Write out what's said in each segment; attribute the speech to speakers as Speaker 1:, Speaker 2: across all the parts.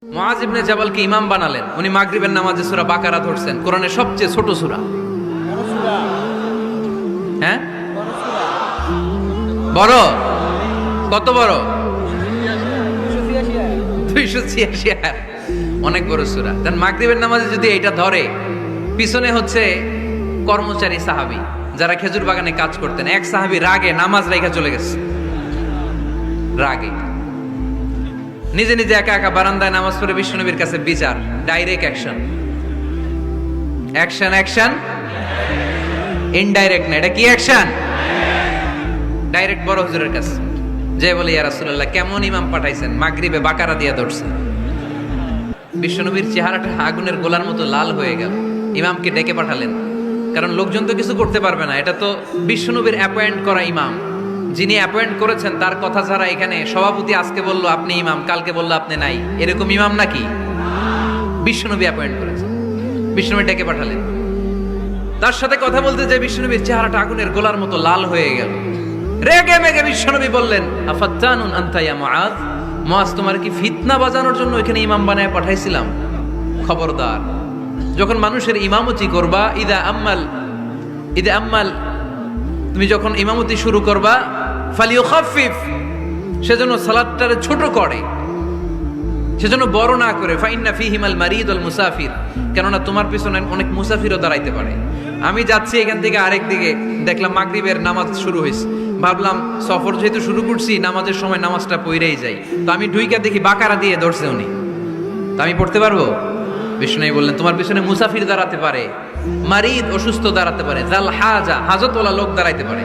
Speaker 1: মুআজ ইবনে জাবালকে ইমাম বানালেন। উনি মাগরিবের নামাজে সূরা বাকারা ধরছেন, কোরআনের সবচেয়ে ছোট সূরা। হ্যাঁ, বড়? কত বড়? 286 আয়াত, অনেক বড় সূরা। দেন মাগরিবের নামাজে যদি এটা ধরে, পিছনে হচ্ছে কর্মচারী সাহাবী যারা খেজুর বাগানে কাজ করতেন। এক সাহাবী রাগে নামাজ রাইখা চলে গেছে, রাগে নিজে নিজে একা একা বারান্দায় নামাজ পড়ে বিশ্বনবীর কাছে বিচার। Direct action, action action, indirect না। এটা কি অ্যাকশন? ডাইরেক্ট বড় হুজুরের কাছে যে বলে, ইয়া রাসূলুল্লাহ, কেমন ইমাম পাঠাইছেন, মাগরিবে বাকারা দিয়া ধরছে। বিশ্বনবীর চেহারাটা আগুনের গোলার মতো লাল হয়ে গেল। ইমামকে ডেকে পাঠালেন, কারণ লোকজন তো কিছু করতে পারবে না। এটা তো বিশ্বনবীর অ্যাপয়েন্ট করা ইমাম, যিনি অ্যাপয়েন্ট করেছেন তার কথা ছাড়া এখানে সভাপতি আজকে বললো আপনি ইমাম, কালকে বললো আপনি নাই, এরকম ইমাম নাকি? বিশ্বনবী অ্যাপয়েন্ট করেছেন। বিশ্বনবী ডেকে পাঠালেন, তার সাথে কথা বলতে যে বিশ্বনবীর চেহারাটা আগুনের গোলার মতো লাল হয়ে গেল। রেগে মেগে বিশ্বনবী বললেন, আফাত্তানুন আনতা ইয়া মুআজ, মুআজ, তোমার কি ফিতনা বাজানোর জন্য এখানে ইমাম বানায় পাঠাইছিলাম? খবরদার, যখন মানুষের ইমামতি করবা, ইদা আম্মাল, তুমি যখন ইমামতি শুরু করবা, ফালিউখাফিফ, সেজন্য সালাতটারে ছোট করে, সেজন্য বড় না করে। ফাইন্না ফীহিমাল মারিদ ওয়াল মুসাফির, কেননা তোমার পিছনে অনেক মুসাফিরও দাঁড়াইতে পারে। আমি যাচ্ছি এখান থেকে আরেক দিকে, দেখলাম মাগরিবের নামাজ শুরু হয়েছে, ভাবলাম সফর যেহেতু শুরু করছি, নামাজের সময় নামাজটা পড়েই যাই। তো আমি ঢুইকা দেখি বাকারা দিয়ে ধরছে উনি, তো আমি পড়তে পারবো? বিষ্ণু বললেন, তোমার পিছনে মুসাফির দাঁড়াতে পারে, মারিদ অসুস্থ দাঁড়াতে পারে, জাল হাজা হাজতওয়ালা লোক দাঁড়াইতে পারে।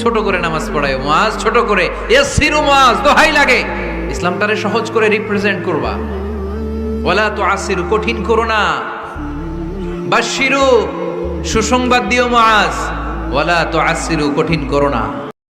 Speaker 1: ছোট করে নামাজ পড়ায় মুআজ, ছোট করে। ইয়াসসিরু মুআজ, দোহাই লাগে, ইসলামটারে সহজ করে রিপ্রেজেন্ট করবা। ওয়ালা তুআসসিরু, কঠিন করো না। বাশশিরু, সুসংবাদ দিও মুআজ। ওয়ালা তুআসসিরু, কঠিন করো না।